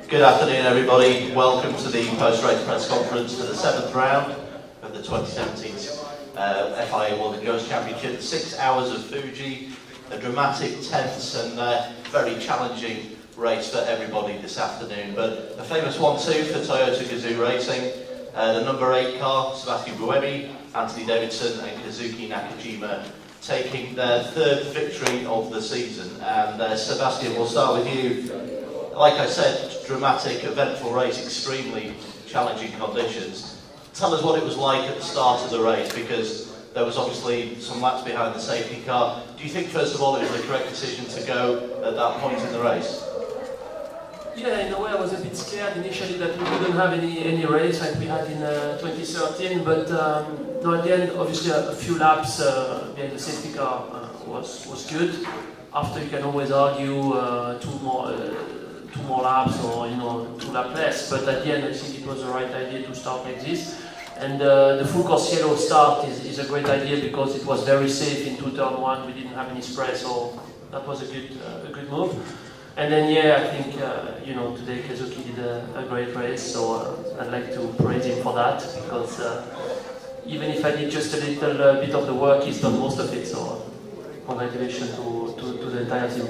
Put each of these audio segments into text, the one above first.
Good afternoon, everybody. Welcome to the post-race press conference for the 7th round of the 2017 FIA World Endurance Championship. 6 hours of Fuji, a dramatic, tense and very challenging race for everybody this afternoon. But a famous 1-2 for Toyota Gazoo Racing. The number 8 car, Sebastian Buemi, Anthony Davidson and Kazuki Nakajima taking their 3rd victory of the season. And Sebastian, we'll start with you. Like I said, dramatic, eventful race, extremely challenging conditions. Tell us what it was like at the start of the race, because there was obviously some laps behind the safety car. Do you think, first of all, it was the correct decision to go at that point in the race? Yeah, in a way I was a bit scared initially that we wouldn't have any race like we had in 2013, but no, at the end, obviously a few laps behind the safety car was good. After you can always argue two more laps or 2 laps less, but at the end I think it was the right idea to start like this. And the full course yellow start is a great idea because it was very safe into turn 1. We didn't have any spray, so that was a good move. And then yeah, I think today Kazuki did a great race, so I'd like to praise him for that, because even if I did just a little bit of the work, he's done most of it. So congratulations to the entire team.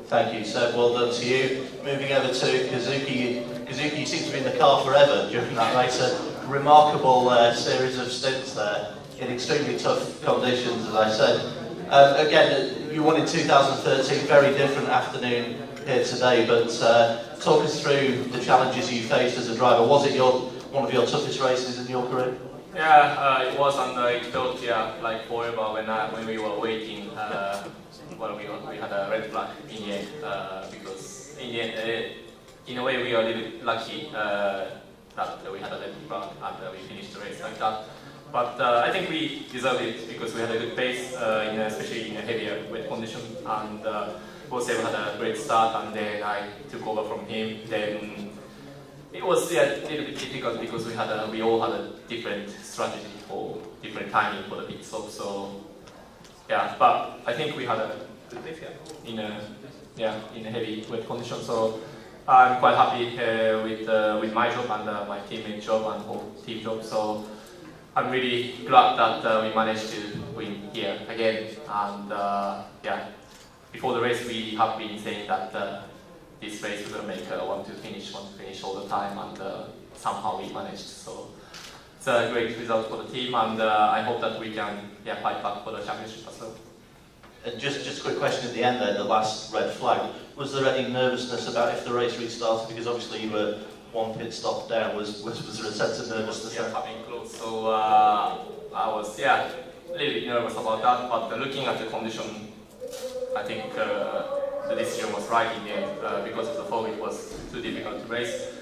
Thank you, Seb. Well done to you. Moving over to Kazuki. Kazuki, you seem to be in the car forever during that race. A remarkable series of stints there in extremely tough conditions, as I said. Again, you won in 2013, very different afternoon here today, but talk us through the challenges you faced as a driver. Was it one of your toughest races in your career? Yeah, it was, and it felt like forever when we were waiting. Well, we had a red flag in the end, because in the end, in a way, we were a little lucky that we had a red flag and we finished the race like that. But I think we deserved it because we had a good pace, especially in a heavier wet condition. And Jose had a great start, and then I took over from him. Then it was a little bit difficult because we all had a different strategy for different timing for the pit stop. So yeah, but I think we had a good race in a heavy wet condition. So I'm quite happy with my job and my teammate's job and whole team job. So I'm really glad that we managed to win here again. And yeah, before the race we have been saying that this race we're going to make want to finish all the time, and somehow we managed. So it's a great result for the team, and I hope that we can fight back for the championship as well. And just a quick question at the end there, the last red flag. Was there any nervousness about if the race restarted? Because obviously you were 1 pit stop down. Was there a sense of nervousness? Yeah, coming close. So I was a little bit nervous about that. But looking at the condition, I think the decision was right in the end. Because of the fog, it was too difficult to race.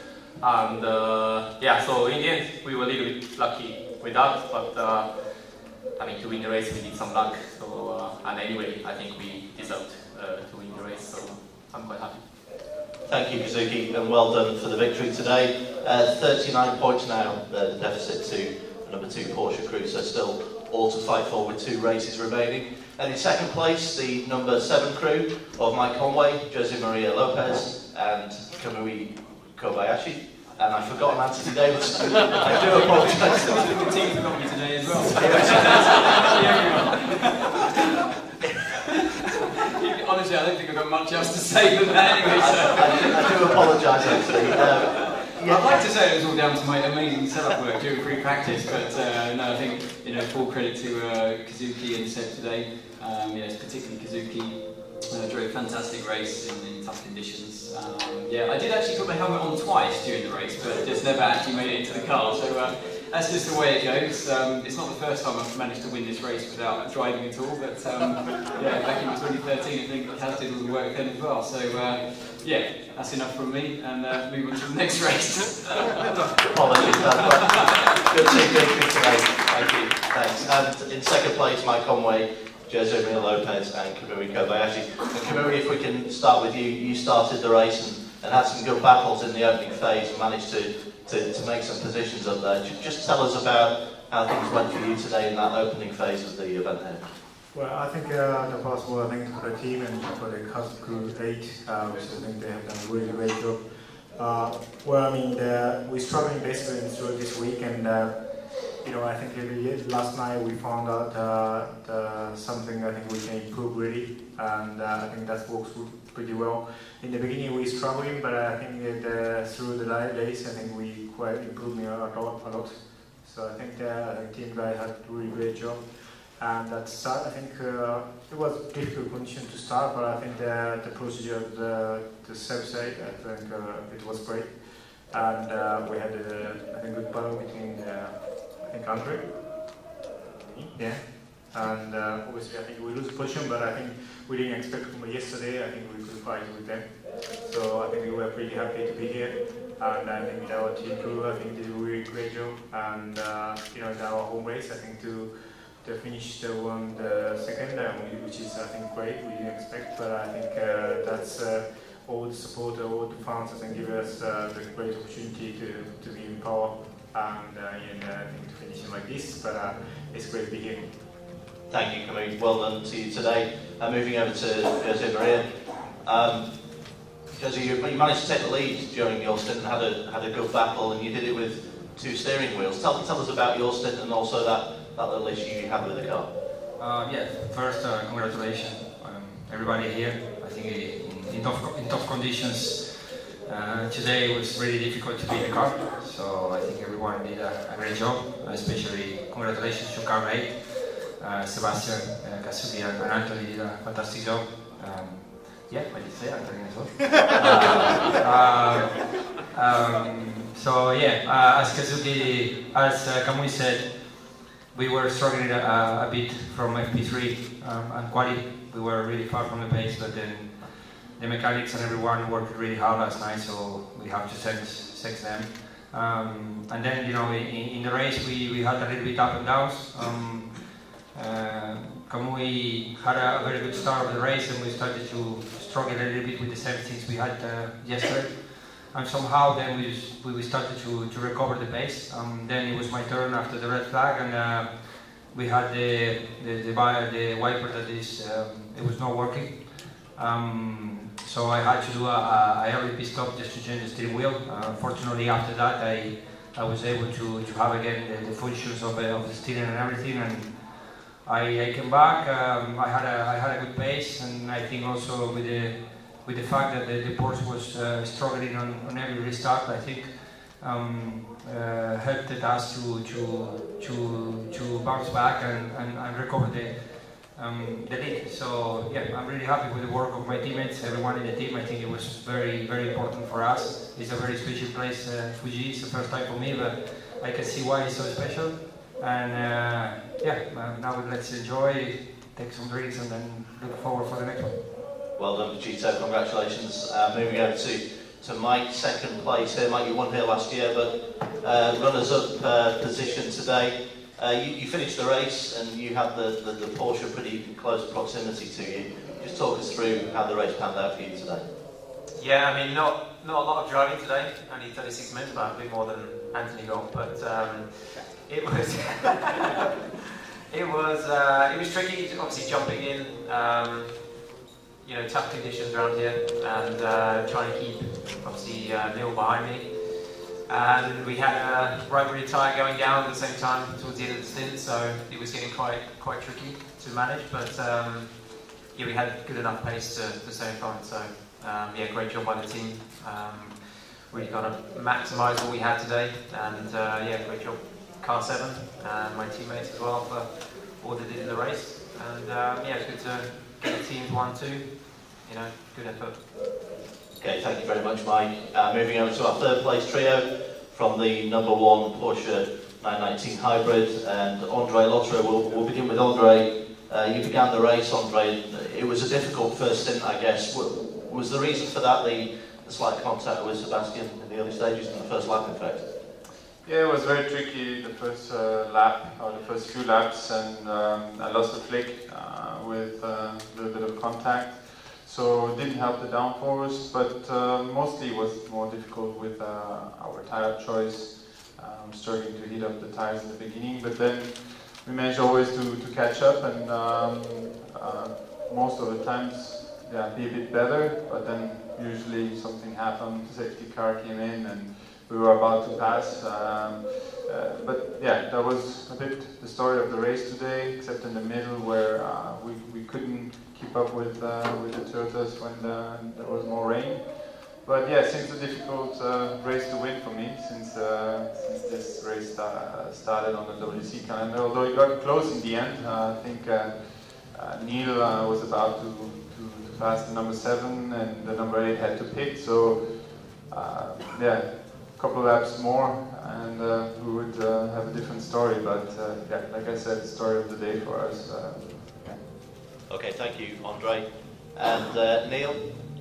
And so in the end, we were a little bit lucky with that. But to win the race, we need some luck. So and anyway, I think we deserved to win the race. So I'm quite happy. Thank you, Kazuki, and well done for the victory today. 39 points now, the deficit to the number 2 Porsche crew, so still all to fight for with 2 races remaining. And in second place, the number 7 crew of Mike Conway, Jose Maria Lopez and Kamui Kobayashi. And I've forgotten Anthony Davidson. I do apologise. The team forgot me today as well. Honestly, I don't think I've got much else to say than that anyway. So. I do apologise, actually. I'd like to say it was all down to my amazing setup work during pre-practice, but no, I think full credit to Kazuki and Seb today. Particularly Kazuki drove a fantastic race in tough conditions. I did actually put my helmet on twice during the race, but just never actually made it into the car. So that's just the way it goes. It's not the first time I've managed to win this race without driving at all, but back in 2013 I think Kaz did all the work then as well. So that's enough from me, and move on to the next race. Apologies, good team victory today. Thank you. Thanks. And in second place, Mike Conway, Jose Maria Lopez and Kamui Kobayashi. And Kamui, if we can start with you, you started the race and had some good battles in the opening phase and managed to make some positions up there. Just tell us about how things went for you today in that opening phase of the event here. Well, I think the first of all, thanks for the team and for the Crew 8, which I think they have done a really great job Well, I mean, we're struggling basically through this week, and you know, I think last night we found out something I think we can improve really, and I think that works pretty well. In the beginning we were struggling, but I think that through the days, I think we quite improved a lot. So I think the team guys had a really great job. And at start, I think it was a difficult condition to start, but I think the procedure of the sub-site, I think it was great. And we had I think good battle between I think Andre, yeah. And obviously I think we lose position, but I think we didn't expect from yesterday. I think we could fight with them. So I think we were pretty happy to be here. And I think our team crew, I think did a really great job. And you know, in our home race, I think to finish the second, which is I think great. We didn't expect, but I think that's all the support, all the fans, I think give us the great opportunity to be in power and I think to finish it like this. But it's great to be here. Thank you, Camille. Well done to you today. Moving over to Jose Maria. Jose, you managed to take the lead during your stint and had a good battle, and you did it with 2 steering wheels. Tell us about your stint and also that little issue you had with the car. Yeah, first congratulations everybody here. I think in tough conditions today it was really difficult to beat the car, so I think everyone did a great job, especially congratulations to car mate. Sebastian, Kazuki and Anthony did a fantastic job. Yeah, I did say Anthony as well. So yeah, as Kamui said, we were struggling a bit from FP3 and quality. We were really far from the pace, but then the mechanics and everyone worked really hard last night, so we have to thank them. And then, you know, in the race we had a little bit up and downs. Kamui had a very good start of the race, and we started to struggle a little bit with the same things we had yesterday. And somehow then we started to recover the pace. Then it was my turn after the red flag, and we had the wiper that is it was not working. So I had to do a early pit stop just to change the steering wheel. Fortunately, after that I was able to have again the functions of the steering and everything, and I came back. I had a good pace, and I think also with the fact that the Porsche was struggling on every restart, I think helped us to bounce back and recover the lead. So yeah, I'm really happy with the work of my teammates, everyone in the team. I think it was very important for us. It's a very special place, Fuji. It's the first time for me, but I can see why it's so special. And yeah, now let's enjoy, take some drinks, and then look forward for the next one. Well done, Vegito. Congratulations. Moving over to Mike, second place here. Mike, you won here last year, but runners-up position today. You finished the race and you had the Porsche pretty close proximity to you. Just talk us through how the race panned out for you today. Yeah, I mean, not a lot of driving today. Only 36 minutes, but a bit more than Anthony got. But it was it was tricky. Obviously, jumping in. You know, tough conditions around here, and trying to keep obviously Neil behind me. And we had a right rear tyre going down at the same time towards the end of the stint, so it was getting quite tricky to manage. But yeah, we had good enough pace to stay in front. So yeah, great job by the team. Really got to maximise what we had today, and yeah, great job, Car 7, and my teammates as well for all they did in the race. And yeah, it's good to get the teams 1-2. You know, good effort. Okay, thank you very much, Mike. Moving over to our third place trio from the #1 Porsche 919 Hybrid, and Andre Lotterer. We'll begin with Andre. You began the race, Andre. It was a difficult first stint, I guess. Was the reason for that the slight contact with Sebastian in the early stages and the first lap, in fact? Yeah, it was very tricky the first lap, or the first few laps, and I lost the flick with a little bit of contact. So it didn't help the downforce, but mostly it was more difficult with our tire choice, struggling to heat up the tires in the beginning, but then we managed always to catch up, and most of the times yeah, be a bit better, but then usually something happened, the safety car came in and we were about to pass. But yeah, that was a bit the story of the race today, except in the middle where we couldn't keep up with the Toyotas when there was more rain. But yeah, it seems a difficult race to win for me since this race started on the WEC calendar. Although it got close in the end, I think Neil was about to pass the number 7 and the number 8 had to pit. So yeah, a couple laps more and we would have a different story. But yeah, like I said, story of the day for us. Yeah. Okay, thank you, Andre. And Neil,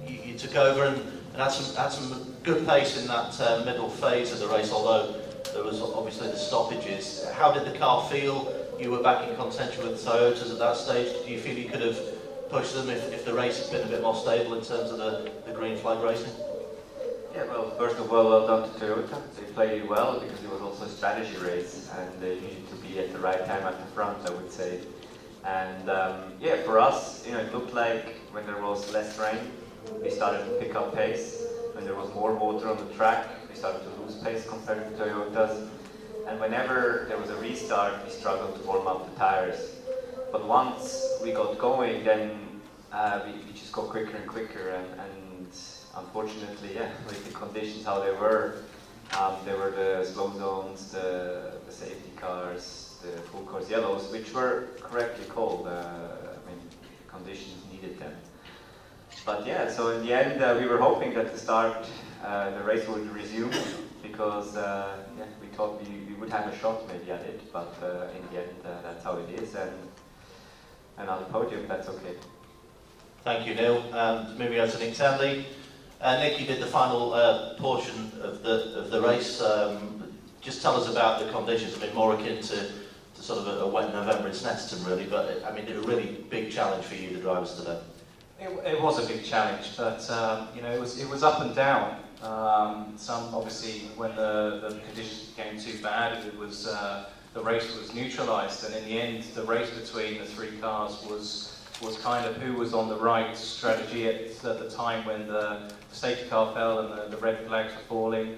you took over and had some good pace in that middle phase of the race, although there was obviously the stoppages. How did the car feel? You were back in contention with the Toyotas at that stage. Do you feel you could have pushed them if the race had been a bit more stable in terms of the green flag racing? Yeah, well, first of all, well done to Toyota. They played it well because it was also a strategy race and they needed to be at the right time at the front, I would say. And yeah, for us, you know, it looked like when there was less rain, we started to pick up pace. When there was more water on the track, we started to lose pace compared to Toyotas. And whenever there was a restart, we struggled to warm up the tires. But once we got going, then we just got quicker and quicker. And unfortunately, yeah, with the conditions how they were the slow zones, the safety cars, the full course yellows, which were correctly called. I mean, the conditions needed them. But yeah, so in the end, we were hoping that to start the race would resume because yeah, we thought we would have a shot maybe at it, but in the end, that's how it is, and on the podium, that's okay. Thank you, Neil. And moving on to Nick Tanley. Nick, you did the final portion of the race. Just tell us about the conditions. I mean, more akin to sort of a wet November in Snetterton, really, but I mean, it was a really big challenge for you, the drivers, today. It was a big challenge, but you know, it was up and down. Some obviously, when the conditions became too bad, it was the race was neutralised, and in the end, the race between the 3 cars was kind of who was on the right strategy at the time when the safety car fell and the red flags were falling.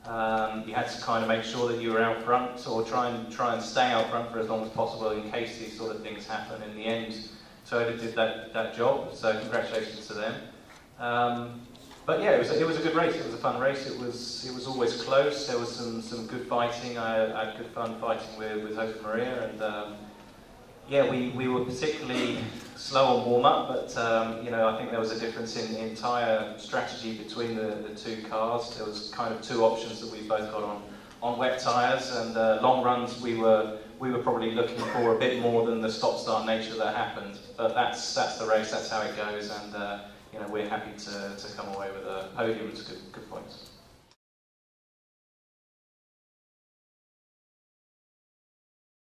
You had to kind of make sure that you were out front, or try and stay out front for as long as possible in case these sort of things happen. In the end, Toyota did that job, so congratulations to them. But yeah, it was a good race. It was a fun race. It was always close. There was some good fighting. I had good fun fighting with Jose Maria, and yeah, we were particularly slow on warm up. But you know, I think there was a difference in tyre strategy between the 2 cars. There was kind of 2 options that we both got on wet tyres, and long runs we were probably looking for a bit more than the stop-start nature that happened. But that's the race, that's how it goes, and you know, we're happy to come away with a podium. It's good points.